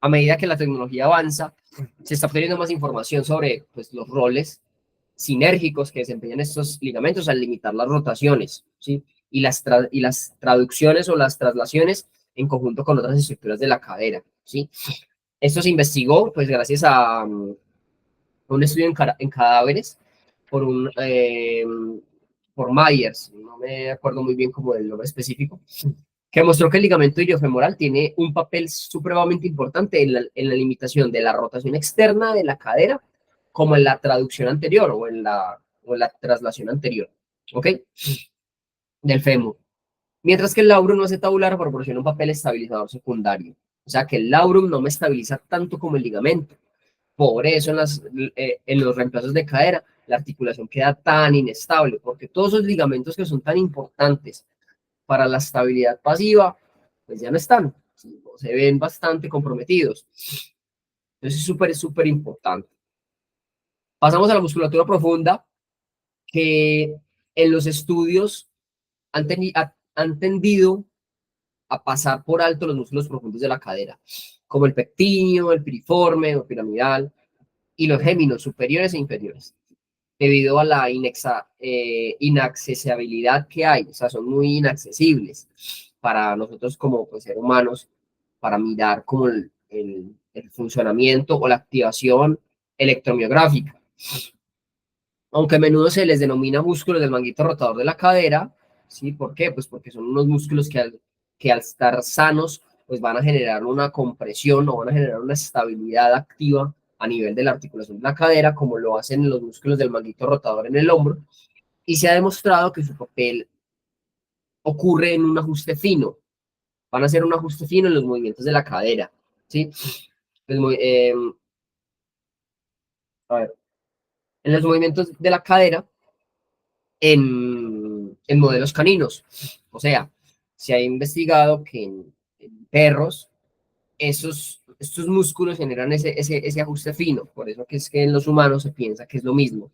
a medida que la tecnología avanza, se está obteniendo más información sobre pues, los roles sinérgicos que desempeñan estos ligamentos al limitar las rotaciones, ¿sí? Y las traducciones o las traslaciones en conjunto con otras estructuras de la cadera, ¿sí? Esto se investigó, pues, gracias a un estudio en cadáveres por Myers, no me acuerdo muy bien como del nombre específico, que mostró que el ligamento iliofemoral tiene un papel supremamente importante en la limitación de la rotación externa de la cadera, como en la traducción anterior o en la traslación anterior, ¿ok? Del fémur. Mientras que el laurum no acetabular proporciona un papel estabilizador secundario. O sea que el laurum no me estabiliza tanto como el ligamento. Por eso en los reemplazos de cadera la articulación queda tan inestable, porque todos esos ligamentos que son tan importantes para la estabilidad pasiva, pues ya no están, se ven bastante comprometidos. Entonces es súper importante. Pasamos a la musculatura profunda, que en los estudios han tendido a pasar por alto los músculos profundos de la cadera, como el pectíneo, el piriforme, el piramidal y los géminos superiores e inferiores, debido a la inaccesibilidad que hay, o sea, son muy inaccesibles para nosotros como pues, seres humanos, para mirar como el funcionamiento o la activación electromiográfica. Aunque a menudo se les denomina músculos del manguito rotador de la cadera, ¿sí? ¿Por qué? Pues porque son unos músculos que al estar sanos, pues van a generar una compresión o van a generar una estabilidad activa a nivel de la articulación de la cadera, como lo hacen los músculos del manguito rotador en el hombro, y se ha demostrado que su papel ocurre en un ajuste fino, van a hacer un ajuste fino en los movimientos de la cadera, ¿sí? Pues, a ver, en los movimientos de la cadera, en modelos caninos. O sea, se ha investigado que en perros estos músculos generan ese ajuste fino, por eso que es que en los humanos se piensa que es lo mismo.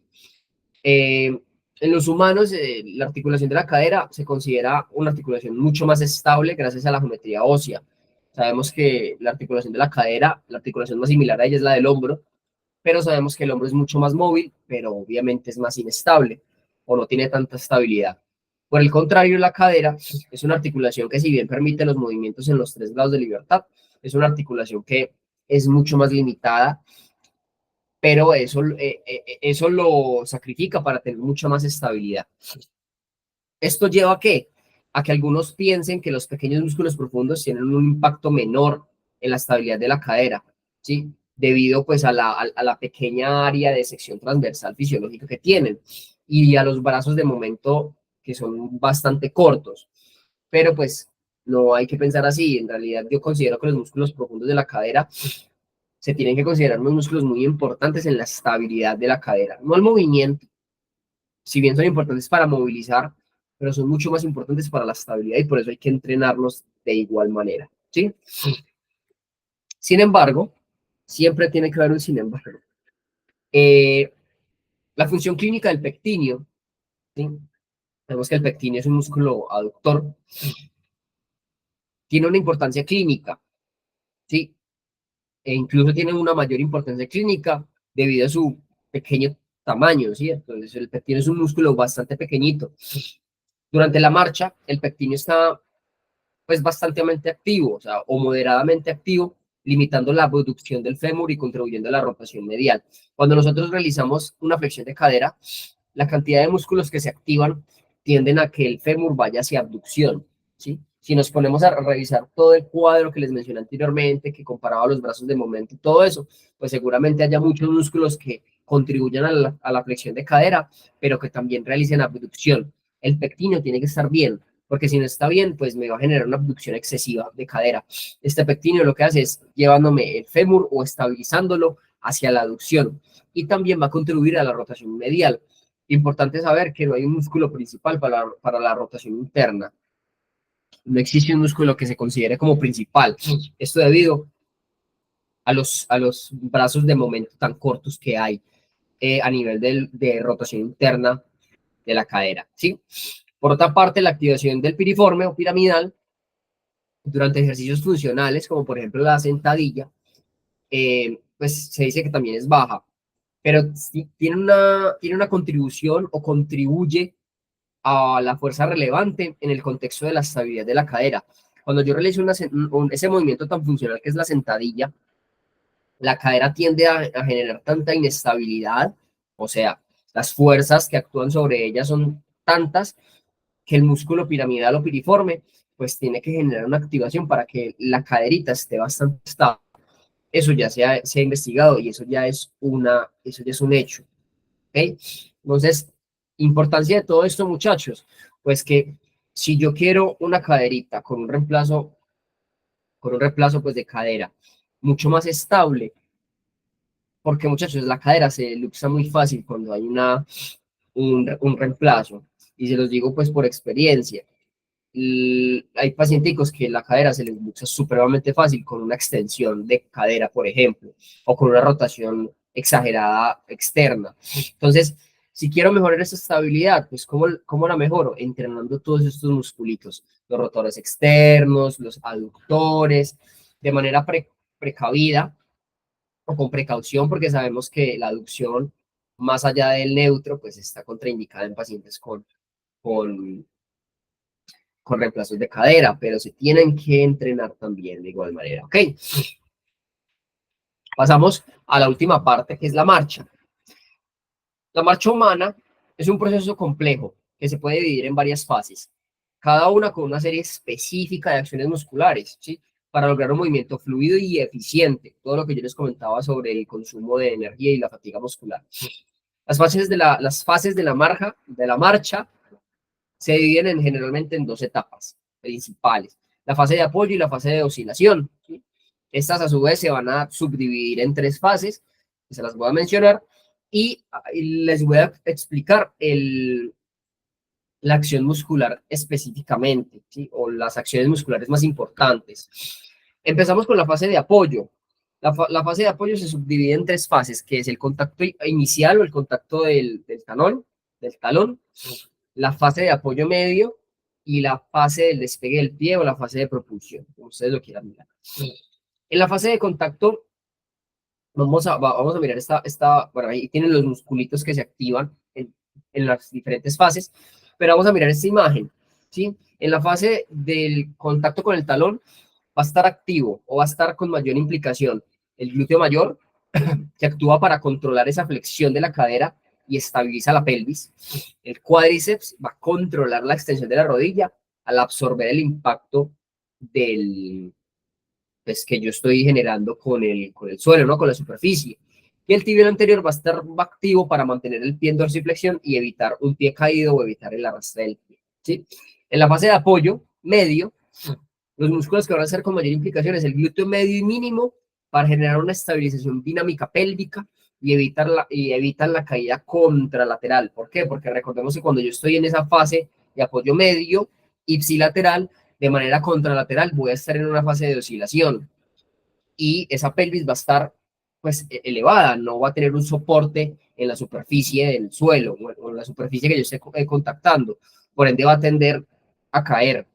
En los humanos, la articulación de la cadera se considera una articulación mucho más estable gracias a la geometría ósea. Sabemos que la articulación de la cadera, la articulación más similar a ella es la del hombro, pero sabemos que el hombro es mucho más móvil, pero obviamente es más inestable o no tiene tanta estabilidad. Por el contrario, la cadera es una articulación que si bien permite los movimientos en los 3 grados de libertad, es una articulación que es mucho más limitada, pero eso lo sacrifica para tener mucha más estabilidad. ¿Esto lleva a qué? A que algunos piensen que los pequeños músculos profundos tienen un impacto menor en la estabilidad de la cadera, ¿sí? Debido pues a la pequeña área de sección transversal fisiológica que tienen y a los brazos de momento que son bastante cortos. Pero pues no hay que pensar así. En realidad yo considero que los músculos profundos de la cadera se tienen que considerar unos músculos muy importantes en la estabilidad de la cadera, no el movimiento, si bien son importantes para movilizar, pero son mucho más importantes para la estabilidad y por eso hay que entrenarlos de igual manera, ¿sí? Sin embargo, siempre tiene que haber un sin embargo. La función clínica del pectíneo, ¿sí? Sabemos que el pectíneo es un músculo aductor, tiene una importancia clínica, ¿sí? E incluso tiene una mayor importancia clínica debido a su pequeño tamaño, ¿sí? Entonces el pectíneo es un músculo bastante pequeñito. Durante la marcha, el pectíneo está pues bastante activo, o sea, o moderadamente activo, limitando la abducción del fémur y contribuyendo a la rotación medial. Cuando nosotros realizamos una flexión de cadera, la cantidad de músculos que se activan tienden a que el fémur vaya hacia abducción, ¿sí? Si nos ponemos a revisar todo el cuadro que les mencioné anteriormente, que comparaba los brazos de momento y todo eso, pues seguramente haya muchos músculos que contribuyan a la flexión de cadera, pero que también realicen abducción. El pectíneo tiene que estar bien, porque si no está bien, pues me va a generar una abducción excesiva de cadera. Este pectíneo lo que hace es llevándome el fémur o estabilizándolo hacia la aducción y también va a contribuir a la rotación medial. Importante saber que no hay un músculo principal para la rotación interna. No existe un músculo que se considere como principal. Esto debido a los brazos de momento tan cortos que hay a nivel de rotación interna de la cadera, ¿sí? Por otra parte, la activación del piriforme o piramidal durante ejercicios funcionales, como por ejemplo la sentadilla, pues se dice que también es baja, pero tiene una contribución o contribuye a la fuerza relevante en el contexto de la estabilidad de la cadera. Cuando yo realizo ese movimiento tan funcional que es la sentadilla, la cadera tiende a generar tanta inestabilidad, o sea, las fuerzas que actúan sobre ella son tantas que el músculo piramidal o piriforme pues tiene que generar una activación para que la caderita esté bastante estable. Eso ya se ha investigado y eso ya es un hecho. ¿Ok? Entonces, importancia de todo esto, muchachos, pues que si yo quiero una caderita con un reemplazo pues de cadera mucho más estable, porque muchachos, la cadera se luxa muy fácil cuando hay un reemplazo. Y se los digo pues por experiencia. Hay pacienticos que la cadera se les luxa supremamente fácil con una extensión de cadera, por ejemplo, o con una rotación exagerada externa. Entonces, si quiero mejorar esa estabilidad, pues ¿cómo la mejoro? Entrenando todos estos musculitos, los rotores externos, los aductores, de manera precavida o con precaución, porque sabemos que la aducción más allá del neutro, pues está contraindicada en pacientes con, con reemplazos de cadera, pero se tienen que entrenar también de igual manera, ¿ok? Pasamos a la última parte, que es la marcha. La marcha humana es un proceso complejo que se puede dividir en varias fases, cada una con una serie específica de acciones musculares, ¿sí? Para lograr un movimiento fluido y eficiente, todo lo que yo les comentaba sobre el consumo de energía y la fatiga muscular. Las fases de la marcha se dividen generalmente en dos etapas principales, la fase de apoyo y la fase de oscilación, ¿sí? Estas a su vez se van a subdividir en tres fases, que se las voy a mencionar, y les voy a explicar la acción muscular específicamente, ¿sí? O las acciones musculares más importantes. Empezamos con la fase de apoyo. La fase de apoyo se subdivide en tres fases, que es el contacto inicial o el contacto del talón, la fase de apoyo medio y la fase del despegue del pie o la fase de propulsión, como ustedes lo quieran mirar. En la fase de contacto, vamos a mirar bueno, ahí tienen los musculitos que se activan en las diferentes fases, pero vamos a mirar esta imagen, ¿sí? En la fase del contacto con el talón va a estar activo o va a estar con mayor implicación el glúteo mayor, que actúa para controlar esa flexión de la cadera y estabiliza la pelvis. El cuádriceps va a controlar la extensión de la rodilla al absorber el impacto del, pues, que yo estoy generando con el suelo, ¿no? Con la superficie. Y el tibial anterior va a estar activo para mantener el pie en dorsiflexión y evitar un pie caído o evitar el arrastre del pie, ¿sí? En la fase de apoyo medio, los músculos que van a ser con mayor implicación es el glúteo medio y mínimo para generar una estabilización dinámica pélvica y evitar la caída contralateral. ¿Por qué? Porque recordemos que cuando yo estoy en esa fase de apoyo medio, ipsilateral, de manera contralateral, voy a estar en una fase de oscilación y esa pelvis va a estar pues elevada, no va a tener un soporte en la superficie del suelo o en la superficie que yo esté contactando, por ende va a tender a caer.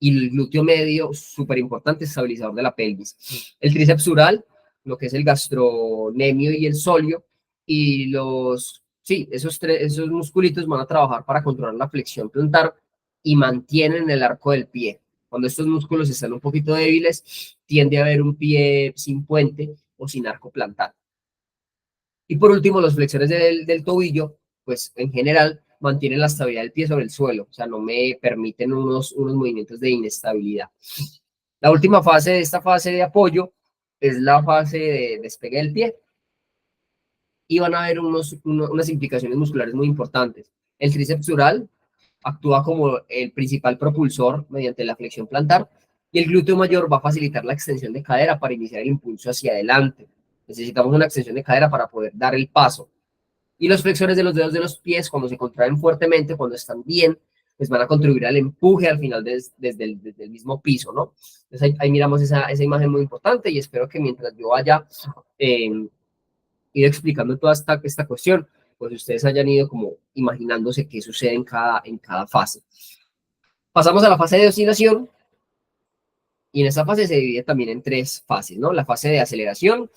Y el glúteo medio, súper importante, estabilizador de la pelvis. El tríceps sural, lo que es el gastrocnemio y el sóleo, y esos musculitos van a trabajar para controlar la flexión plantar y mantienen el arco del pie. Cuando estos músculos están un poquito débiles, tiende a haber un pie sin puente o sin arco plantar. Y por último, los flexores del tobillo, pues en general mantienen la estabilidad del pie sobre el suelo, o sea, no me permiten unos movimientos de inestabilidad. La última fase de esta fase de apoyo es la fase de despegue del pie y van a haber unas implicaciones musculares muy importantes. El tríceps sural actúa como el principal propulsor mediante la flexión plantar y el glúteo mayor va a facilitar la extensión de cadera para iniciar el impulso hacia adelante. Necesitamos una extensión de cadera para poder dar el paso. Y los flexores de los dedos de los pies, cuando se contraen fuertemente, cuando están bien, pues van a contribuir al empuje al final desde el mismo piso, ¿no? Entonces ahí miramos esa imagen muy importante y espero que mientras yo vaya ir explicando toda esta cuestión, pues ustedes hayan ido como imaginándose qué sucede en cada fase. Pasamos a la fase de oscilación y en esta fase se divide también en tres fases, ¿no? La fase de aceleración,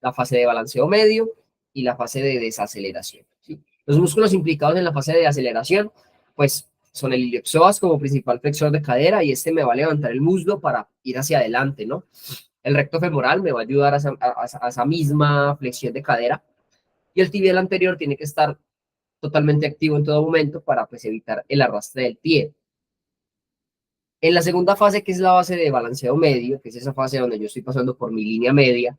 la fase de balanceo medio y la fase de desaceleración, ¿sí? Los músculos implicados en la fase de aceleración, pues son el iliopsoas como principal flexor de cadera y este me va a levantar el muslo para ir hacia adelante, ¿no? El recto femoral me va a ayudar a esa misma flexión de cadera y el tibial anterior tiene que estar totalmente activo en todo momento para pues evitar el arrastre del pie. En la segunda fase, que es la fase de balanceo medio, que es esa fase donde yo estoy pasando por mi línea media,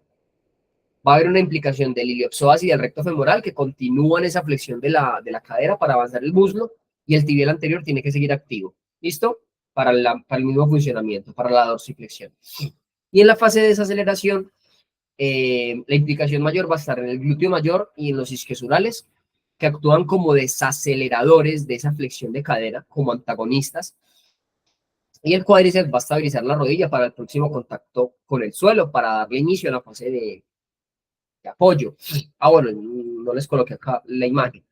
va a haber una implicación del iliopsoas y del recto femoral que continúan esa flexión de la cadera para avanzar el muslo y el tibial anterior tiene que seguir activo. ¿Listo? Para el mismo funcionamiento, para la dorsiflexión. Y en la fase de desaceleración, la implicación mayor va a estar en el glúteo mayor y en los isquiosurales, que actúan como desaceleradores de esa flexión de cadera, como antagonistas. Y el cuádriceps va a estabilizar la rodilla para el próximo contacto con el suelo, para darle inicio a la fase de apoyo. Ah, bueno, no les coloqué acá la imagen,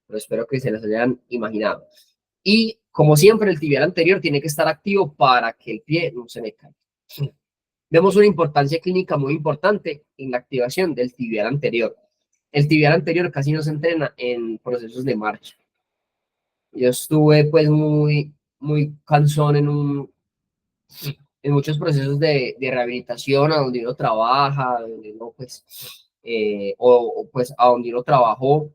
pero espero que se las hayan imaginado. Y como siempre, el tibial anterior tiene que estar activo para que el pie no se me caiga. Vemos una importancia clínica muy importante en la activación del tibial anterior. El tibial anterior casi no se entrena en procesos de marcha. Yo estuve pues muy cansón en muchos procesos de rehabilitación a donde uno trabaja, donde uno pues, o pues a donde uno trabajó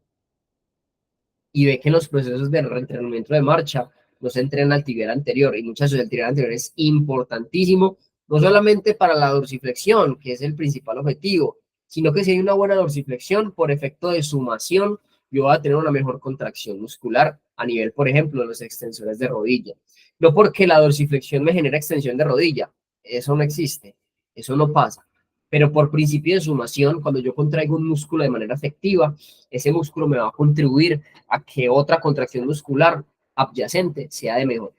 y ve que en los procesos de reentrenamiento de marcha no se entrena el tibial anterior y muchas veces el tibial anterior es importantísimo, no solamente para la dorsiflexión, que es el principal objetivo, sino que si hay una buena dorsiflexión por efecto de sumación, yo voy a tener una mejor contracción muscular a nivel, por ejemplo, de los extensores de rodilla. No porque la dorsiflexión me genera extensión de rodilla, eso no existe, eso no pasa. Pero por principio de sumación, cuando yo contraigo un músculo de manera efectiva, ese músculo me va a contribuir a que otra contracción muscular adyacente sea de mejor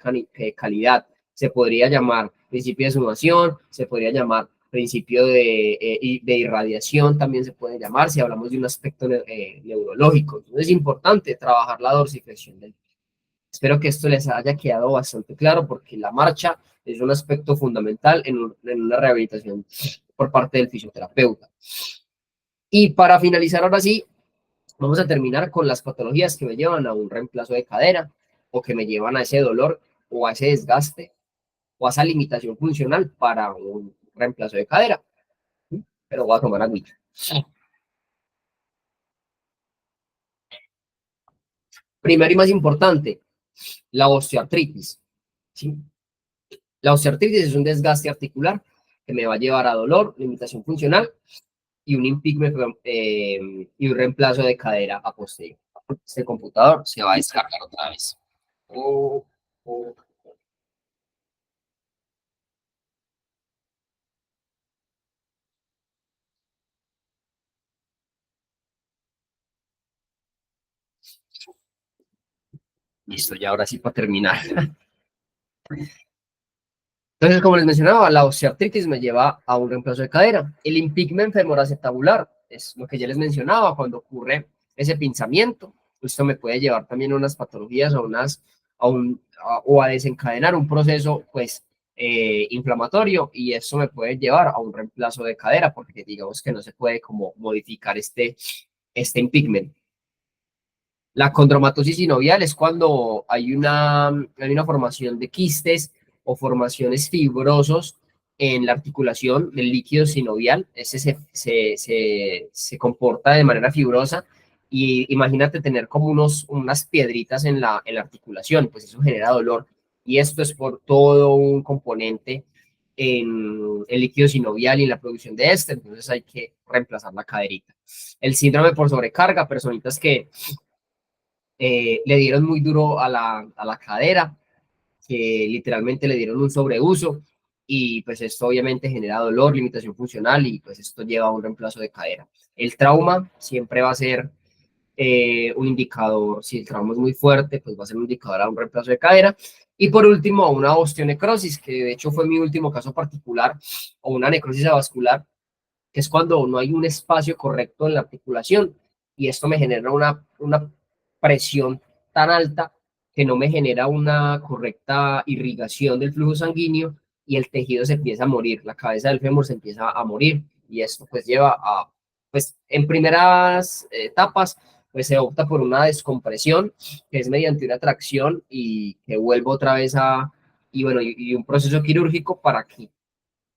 calidad. Se podría llamar principio de sumación, se podría llamar principio de irradiación, también se puede llamar si hablamos de un aspecto neurológico. Entonces es importante trabajar la dorsiflexión del pie. Espero que esto les haya quedado bastante claro porque la marcha es un aspecto fundamental en una rehabilitación por parte del fisioterapeuta. Y para finalizar ahora sí, vamos a terminar con las patologías que me llevan a un reemplazo de cadera o que me llevan a ese dolor o a ese desgaste o a esa limitación funcional para un reemplazo de cadera. Pero voy a tomar agua. Primero y más importante, la osteoartritis. ¿Sí? La osteoartritis es un desgaste articular que me va a llevar a dolor, limitación funcional y un impingement y un reemplazo de cadera a posterior. Este computador se va a descargar otra vez. Oh, oh. Listo, ya ahora sí para terminar. Entonces, como les mencionaba, la osteoartritis me lleva a un reemplazo de cadera. El impingement femoroacetabular es lo que ya les mencionaba cuando ocurre ese pinzamiento. Esto me puede llevar también a unas patologías o a desencadenar un proceso pues inflamatorio y eso me puede llevar a un reemplazo de cadera porque digamos que no se puede como modificar este impingement. La condromatosis sinovial es cuando hay una formación de quistes o formaciones fibrosos en la articulación del líquido sinovial. Ese se comporta de manera fibrosa y imagínate tener como unas piedritas en la articulación, pues eso genera dolor. Y esto es por todo un componente en el líquido sinovial y en la producción de este, entonces hay que reemplazar la caderita. El síndrome por sobrecarga, personitas que le dieron muy duro a la cadera, que literalmente le dieron un sobreuso y pues esto obviamente genera dolor, limitación funcional y pues esto lleva a un reemplazo de cadera. El trauma siempre va a ser un indicador, si el trauma es muy fuerte, pues va a ser un indicador a un reemplazo de cadera. Y por último, a una osteonecrosis, que de hecho fue mi último caso particular, o una necrosis avascular, que es cuando no hay un espacio correcto en la articulación y esto me genera una presión tan alta que no me genera una correcta irrigación del flujo sanguíneo y el tejido se empieza a morir, la cabeza del fémur se empieza a morir y esto pues lleva a, pues en primeras etapas, pues se opta por una descompresión que es mediante una tracción y que vuelvo otra vez a, y bueno, y un proceso quirúrgico para que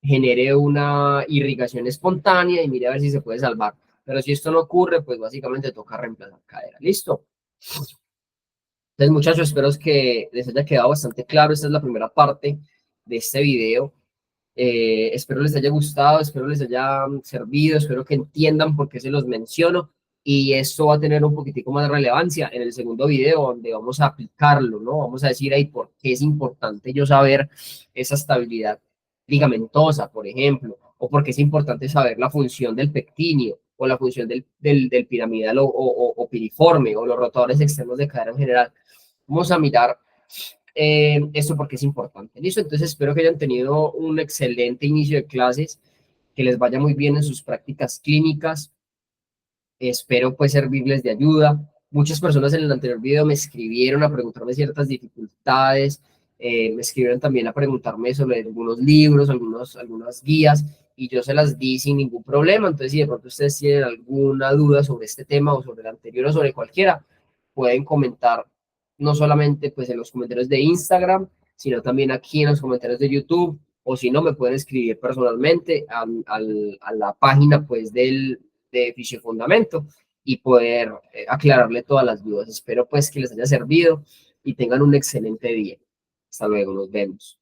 genere una irrigación espontánea y mire a ver si se puede salvar. Pero si esto no ocurre, pues básicamente toca reemplazar cadera. ¿Listo? Entonces, muchachos, espero que les haya quedado bastante claro. Esta es la primera parte de este video. Espero les haya gustado, espero les haya servido, espero que entiendan por qué se los menciono. Y esto va a tener un poquitico más de relevancia en el segundo video, donde vamos a aplicarlo, ¿no? Vamos a decir ahí por qué es importante yo saber esa estabilidad ligamentosa, por ejemplo, o por qué es importante saber la función del pectíneo, o la función del piramidal o piriforme, o los rotadores externos de cadera en general. Vamos a mirar esto porque es importante. ¿Listo? Entonces espero que hayan tenido un excelente inicio de clases, que les vaya muy bien en sus prácticas clínicas. Espero pues servirles de ayuda. Muchas personas en el anterior video me escribieron a preguntarme ciertas dificultades, me escribieron también a preguntarme sobre algunos libros, algunas guías, y yo se las di sin ningún problema. Entonces, si de pronto ustedes tienen alguna duda sobre este tema o sobre el anterior o sobre cualquiera, pueden comentar no solamente pues en los comentarios de Instagram, sino también aquí en los comentarios de YouTube, o si no, me pueden escribir personalmente a la página pues de Fisiofundamento y poder aclararle todas las dudas. Espero pues que les haya servido y tengan un excelente día. Hasta luego, nos vemos.